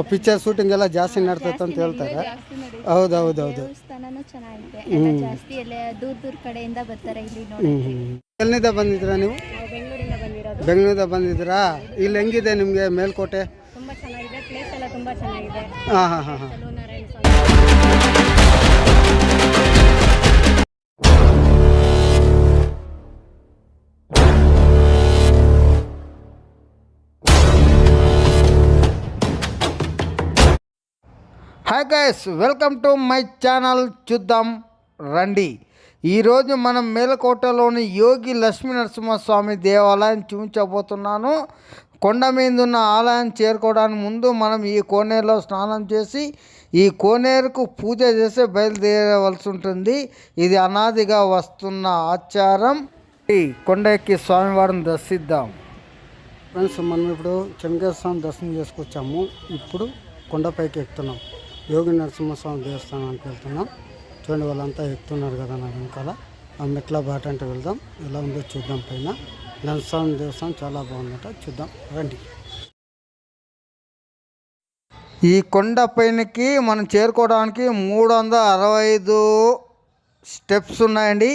Picture shooting ಎಲ್ಲ ಜಾಸ್ತಿ ನಡ್ತೈತೆ ಅಂತ ಹೇಳ್ತಾರೆ. ಹೌದೌದೌದು. ದೇವಸ್ಥಾನನೂ ಚೆನ್ನಾಗೈತೆ, ಎಲ್ಲ ಜಾಸ್ತಿ ಎಲ್ಲ ದೂರ ದೂರ ಕಡೆಯಿಂದ ಬರ್ತಾರೆ ಇಲ್ಲಿ ನೋಡಿ. ಎಲ್ಲಿಂದ ಬಂದಿದ್ದೀರಾ ನೀವು? ಬೆಂಗಳೂರಿಂದ ಬಂದಿರೋದು. ಬೆಂಗಳೂರಿಂದ ಬಂದಿದ್ದೀರಾ? ಇಲ್ಲಿ ಹೆಂಗಿದೆ ನಿಮಗೆ ಮೇಲ್ಕೋಟೆ? ತುಂಬಾ ಚೆನ್ನಾಗಿದೆ, ಪ್ಲೇಸ್ ಎಲ್ಲ ತುಂಬಾ ಚೆನ್ನಾಗಿದೆ. ಹಾಂ ಹಾಂ ಹಾಂ ಹಾಂ. Hi guys, welcome to my channel. చూద్దాం రండి. ఈరోజు మనం మేలకోటలోని యోగి లక్ష్మీ నరసింహస్వామి దేవాలయం చూపించబోతున్నాను. కొండ మీద ఉన్న ఆలయం చేరుకోవడానికి ముందు మనం ఈ కోనేరులో స్నానం చేసి ఈ కోనేరుకు పూజ చేసి బయలుదేరవలసి ఉంటుంది. ఇది అనాదిగా వస్తున్న ఆచారం. ఈ కొండ ఎక్కి స్వామివారిని దర్శిద్దాం. ఫ్రెండ్స్, మనం ఇప్పుడు చెన్నకేశ్వర స్వామి దర్శనం చేసుకొచ్చాము. ఇప్పుడు కొండపైకి ఎక్కుతున్నాం. యోగి నరసింహస్వామి దేవస్థానానికి వెళ్తున్నాం. చూడండి, వాళ్ళంతా ఎక్కుతున్నారు కదా నా వెనకాల. ఆ మెట్ల బాట అంటే వెళ్దాం. ఎలా ఉందో చూద్దాం. పైన నరసింహస్వామి దేవస్థానం చాలా బాగుందట, చూద్దాం రండి. ఈ కొండ పైనకి మనం చేరుకోవడానికి 365 స్టెప్స్ ఉన్నాయండి.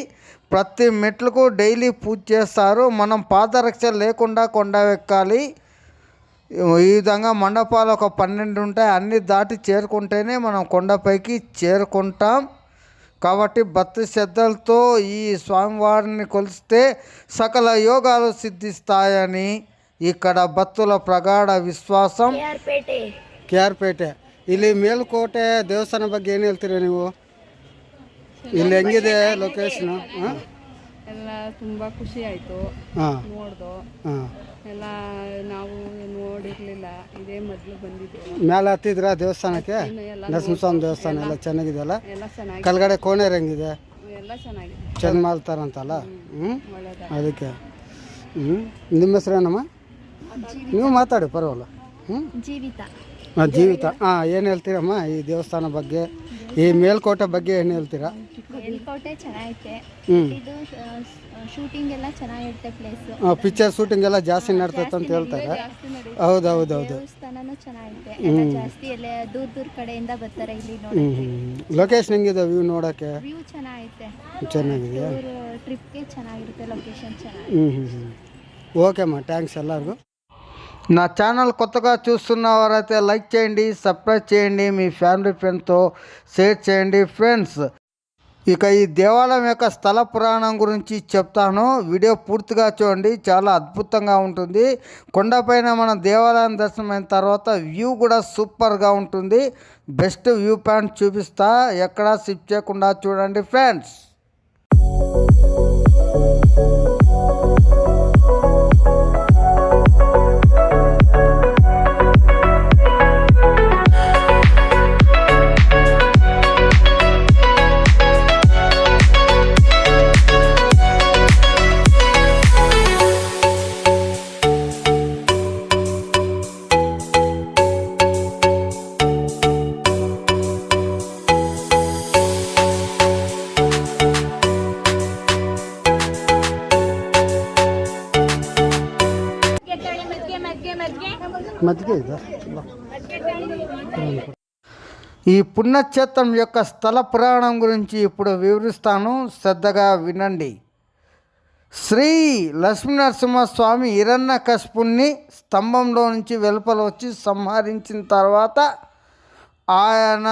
ప్రతి మెట్లకు డైలీ పూజ చేస్తారు. మనం పాదరక్ష లేకుండా కొండ ఎక్కాలి. ఈ విధంగా మండపాలు ఒక 12 ఉంటాయి. అన్నీ దాటి చేరుకుంటేనే మనం కొండపైకి చేరుకుంటాం. కాబట్టి భక్తి శ్రద్ధలతో ఈ స్వామివారిని కొలిస్తే సకల యోగాలు సిద్ధిస్తాయని ఇక్కడ భక్తుల ప్రగాఢ విశ్వాసం. KRಪೇಟೆ ಇಲ್ಲಿ ಮೇಲುಕೋಟೆ ದೇವಸ್ಥಾನ ಬಗ್ಗೆ ಏನು ಹೇಳ್ತೀರಾ ನೀವು? ಇಲ್ಲಿ ಹೆಂಗಿದೆ ಲೊಕೇಶನ್? ಎಲ್ಲ ತುಂಬಾ ಖುಷಿ ಆಯ್ತು ನೋಡ್ದು. ಎಲ್ಲ ನಾವು ನೋಡಿರ್ಲಿಲ್ಲ, ಇದೇ ಮೊದಲು ಬಂದಿದ್ದು. ಮೇಲೆ ಹತ್ತಿದ್ರ ದೇವಸ್ಥಾನಕ್ಕೆ? ನರಸಿಂಹಸ್ವಾಮಿ ದೇವಸ್ಥಾನ ಎಲ್ಲ ಚೆನ್ನಾಗಿದೆಯಲ್ಲ? ಕೆಳಗಡೆ ಕೋಣೇರು ಹೆಂಗಿದೆ? ಎಲ್ಲ ಚೆನ್ನಾಗಿದೆ, ಚೆಂದ ಮಾಡ್ತಾರಂತಲ್ಲ. ಅದಕ್ಕೆ ನಿಮ್ಮ ಹೆಸರೇನಮ್ಮ? ನೀವು ಮಾತಾಡಿ, ಪರವಾಗಿಲ್ಲ. ಜೀವಿತ. ಏನು ಹೇಳ್ತೀರಮ್ಮ ಈ ದೇವಸ್ಥಾನ ಬಗ್ಗೆ, ಈ ಮೇಲ್ಕೋಟೆ ಬಗ್ಗೆ ಏನು ಹೇಳ್ತೀರಾ? ಮೇಲ್ಕೋಟೆ ಚೆನ್ನಾಗೈತೆ, ಇದು ಶೂಟಿಂಗ್ ಎಲ್ಲ ಚೆನ್ನಾಗಿರುತ್ತೆ ಪ್ಲೇಸ್. ಪಿಕ್ಚರ್ ಶೂಟಿಂಗ್ ಎಲ್ಲ ಜಾಸ್ತಿ ನಡ್ತೈತೆ ಅಂತ ಹೇಳ್ತಾರೆ. ಹೌದೌದೌದು. ದೇವಸ್ಥಾನನೂ ಚೆನ್ನಾಗೈತೆ, ಎಲ್ಲ ಜಾಸ್ತಿ ಎಲ್ಲ ದೂರ ದೂರ ಕಡೆಯಿಂದ ಬರ್ತಾರೆ ಇಲ್ಲಿ ನೋಡಿ. ಲೊಕೇಶನ್ ಹೆಂಗಿದೆ ವ್ಯೂ ನೋಡೋಕ್ಕೆ? ವ್ಯೂ ಚೆನ್ನಾಗೈತೆ, ಚೆನ್ನಾಗಿದೆಯಾ? ಟ್ರಿಪ್ಗೆ ಚೆನ್ನಾಗಿರುತ್ತೆ, ಲೊಕೇಶನ್ ಚೆನ್ನಾಗಿದೆ. ఓకే అమ్మా, థ్యాంక్స్ ಎಲ್ಲರಿಗೂ. నా ఛానల్ కొత్తగా చూస్తున్నవారైతే లైక్ చేయండి, సబ్స్క్రైబ్ చేయండి, మీ ఫ్యామిలీ ఫ్రెండ్స్తో షేర్ చేయండి ఫ్రెండ్స్. ఇక ఈ దేవాలయం యొక్క స్థల పురాణం గురించి చెప్తాను. వీడియో పూర్తిగా చూడండి, చాలా అద్భుతంగా ఉంటుంది. కొండపైన మన దేవాలయం దర్శనం అయిన తర్వాత వ్యూ కూడా సూపర్గా ఉంటుంది. బెస్ట్ వ్యూ పాయింట్ చూపిస్తా, ఎక్కడా స్కిప్ చేయకుండా చూడండి ఫ్రెండ్స్. ఈ పుణ్యక్షేత్రం యొక్క స్థల పురాణం గురించి ఇప్పుడు వివరిస్తాను, శ్రద్ధగా వినండి. శ్రీ లక్ష్మీనరసింహస్వామి హిరణ్యకశిపుణ్ణి స్తంభంలో నుంచి వెలుపల వచ్చి సంహరించిన తర్వాత ఆయన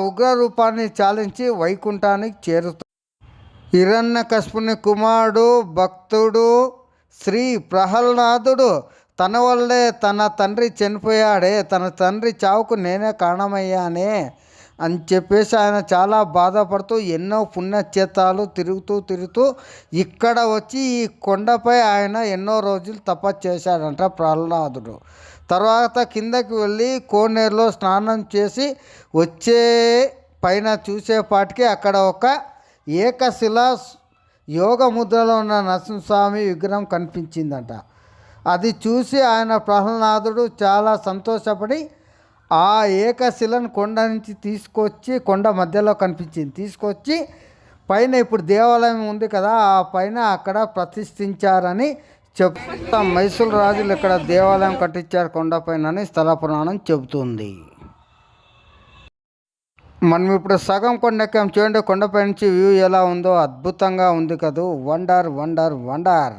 ఉగ్రరూపాన్ని చాలించి వైకుంఠానికి చేరుతాడు. హిరణ్యకశిపుని కుమారుడు భక్తుడు శ్రీ ప్రహ్లాదుడు తన వల్లే తన తండ్రి చనిపోయాడే, తన తండ్రి చావుకు నేనే కారణమయ్యానే అని చెప్పేసి ఆయన చాలా బాధపడుతూ ఎన్నో పుణ్యక్షేత్రాలు తిరుగుతూ ఇక్కడ వచ్చి ఈ కొండపై ఆయన ఎన్నో రోజులు తపస్సు చేశాడంట ప్రహ్లాదుడు. తర్వాత కిందకి వెళ్ళి కోనేరులో స్నానం చేసి వచ్చే పైన చూసేపాటికి అక్కడ ఒక ఏకశిల యోగ ముద్రలో ఉన్న నరసింహస్వామి విగ్రహం కనిపించిందంట. అది చూసి ఆయన ప్రహ్లాదుడు చాలా సంతోషపడి ఆ ఏకశిలను కొండ నుంచి తీసుకొచ్చి, కొండ మధ్యలో కనిపించింది, తీసుకొచ్చి పైన ఇప్పుడు దేవాలయం ఉంది కదా, ఆ పైన అక్కడ ప్రతిష్ఠించారని చెప్తా మైసూరు రాజులు ఇక్కడ దేవాలయం కట్టించారు కొండపైన స్థల పురాణం చెబుతుంది. మనం ఇప్పుడు సగం కొండ ఎక్కాం చూడండి. కొండపై నుంచి వ్యూ ఎలా ఉందో అద్భుతంగా ఉంది కదా. Wonder wonder wonder.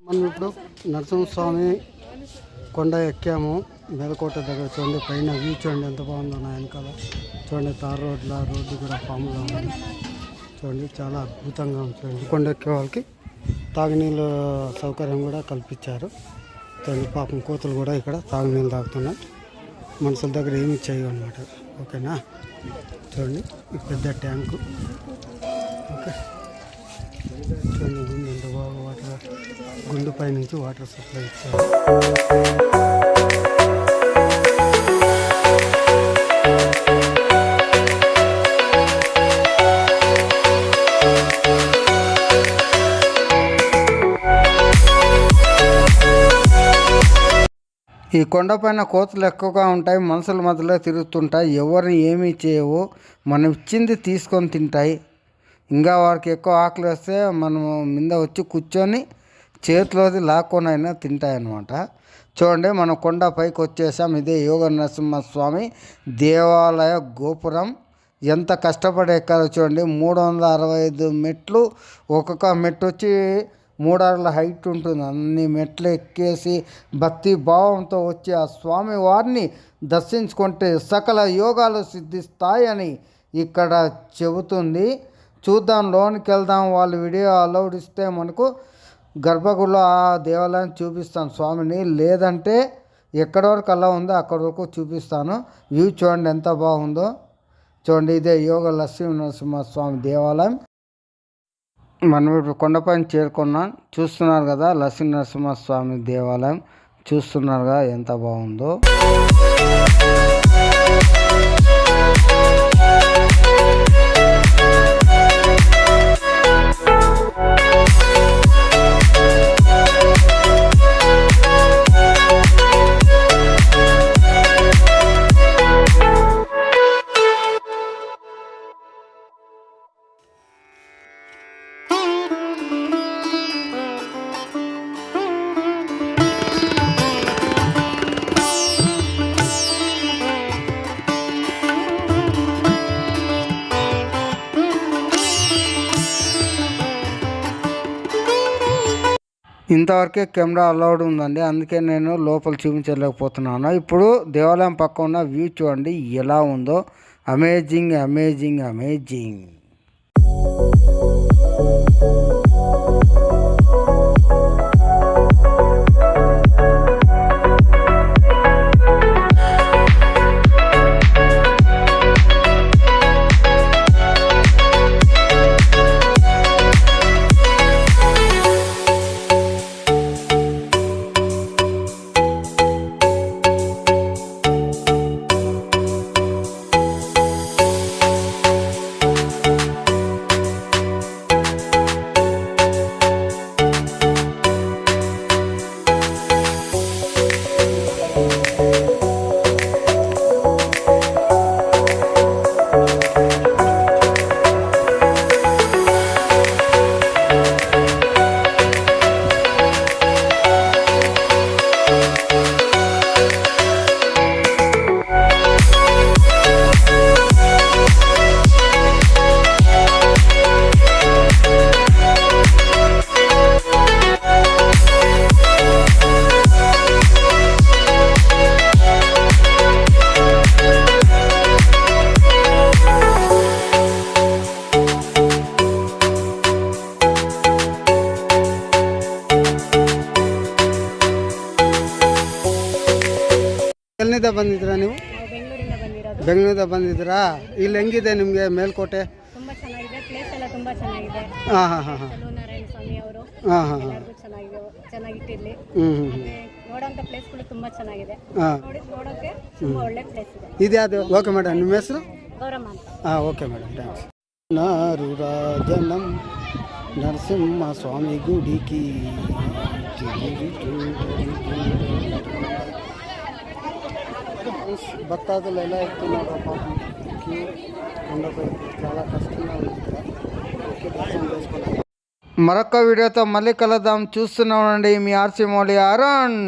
మనం ఇప్పుడు నరసింహస్వామి కొండ ఎక్కాము. మేలకోట దగ్గర చూడండి. పైన వ్యూ చూడండి ఎంత బాగుందో నా వెనకాల. చూడండి తార్ రోడ్డు కూడా పాముగా ఉంది. చూడండి చాలా అద్భుతంగా ఉంది. చూడండి కొండ ఎక్కే వాళ్ళకి తాగునీళ్ళు సౌకర్యం కూడా కల్పించారు. చూడండి పాపం కోతులు కూడా ఇక్కడ తాగునీళ్ళు తాగుతున్నాయి. మనుషుల దగ్గర ఏమి చేయవు అనమాట. ఓకేనా. చూడండి ఈ పెద్ద ట్యాంకు. ఓకే చూడండి గుండు ఎంత బాగా వాటర్ గుండు పై నుంచి వాటర్ సప్లై ఇచ్చారు. ఈ కొండపైన కోతులు ఎక్కువగా ఉంటాయి. మనుషుల మధ్యలో తిరుగుతుంటాయి. ఎవరిని ఏమీ చేయవు. మనం ఇచ్చింది తీసుకొని తింటాయి. ఇంకా వారికి ఎక్కువ ఆకలి వస్తే మనము మీద వచ్చి కూర్చొని చేతిలోది లాక్కొని అయినా తింటాయి అన్నమాట. చూడండి మనం కొండ పైకి వచ్చేసాం. ఇదే యోగ నరసింహస్వామి దేవాలయ గోపురం. ఎంత కష్టపడి ఎక్కాలో చూడండి. 365 మెట్లు. ఒక్కొక్క మెట్టు వచ్చి 3 అడుగుల హైట్ ఉంటుంది. అన్ని మెట్లు ఎక్కేసి భక్తి భావంతో వచ్చి ఆ స్వామి వారిని దర్శించుకుంటే సకల యోగాలు సిద్ధిస్తాయని ఇక్కడ చెబుతుంది. చూద్దాం, లోనికి వెళ్దాం. వాళ్ళు వీడియో అలౌడ్ ఇస్తే మనకు గర్భగుడిలో ఆ దేవాలయం చూపిస్తాను స్వామిని. లేదంటే ఎక్కడి వరకు అలా ఉందో అక్కడి వరకు చూపిస్తాను. వ్యూ చూడండి ఎంత బాగుందో. చూడండి ఇదే యోగ లక్ష్మీ నరసింహస్వామి దేవాలయం. మనం ఇప్పుడు కొండపైన చేరుకున్నాం. చూస్తున్నారు కదా లక్ష్మీ నరసింహస్వామి దేవాలయం. చూస్తున్నారుగా ఎంత బాగుందో. ఇంతవరకే కెమెరా అలౌడ్ ఉందండి. అందుకే నేను లోపల చూపించలేకపోతున్నాను. ఇప్పుడు దేవాలయం పక్క ఉన్న వ్యూ చూడండి ఎలా ఉందో. Amazing amazing amazing. ಎಲ್ಲಿಂದ ಬಂದಿದ್ದೀರಾ ನೀವು? ಬೆಂಗಳೂರಿಂದ ಬಂದಿರೋದು. ಬೆಂಗಳೂರಿಂದ ಬಂದಿದ್ದೀರಾ? ಇಲ್ಲಿ ಹೆಂಗಿದೆ ನಿಮಗೆ ಮೇಲ್ಕೋಟೆ? ತುಂಬಾ ಚೆನ್ನಾಗಿದೆ. ಪ್ಲೇಸ್ ಎಲ್ಲ ತುಂಬಾ ಚೆನ್ನಾಗಿದೆ. ಹಾಂ ಹಾಂ ಹಾಂ ಹಾಂ ನಾರಾಯಣ ಸ್ವಾಮಿ ಅವರು ಹಾಂ ಹಾಂ ಹಾಂ ಚೆನ್ನಾಗಿದೆ, ಚೆನ್ನಾಗಿಟ್ಟಿರ್ಲಿ. ಹ್ಞೂ ನೋಡೋಂಥ ಪ್ಲೇಸ್ಗಳು ತುಂಬಾ ಚೆನ್ನಾಗಿದೆ. ಹಾಂ ನೋಡೋಕೆ ತುಂಬಾ ಒಳ್ಳೆ ಪ್ಲೇಸ್ ಇದೆ. ಇದ್ಯಾವುದು? ಓಕೆ ಮೇಡಮ್, ನಿಮ್ಮ ಹೆಸರು? ಗೌರಮ್ಮ ಅಂತ. ಹಾಂ ಓಕೆ ಮೇಡಮ್, ಥ್ಯಾಂಕ್ಸ್. నారు రాజనం నరసింహ స్వామి గుడికి భక్తాదులు ఎలా ఎక్కుతున్నారు పాపం చాలా కష్టంగా ఉంది దర్శనం చేసుకోవాలి. మరొక వీడియోతో మళ్ళీ కలుద్దాం. చూస్తున్నామండి మీ ఆర్సీ మౌలి అరుణ్.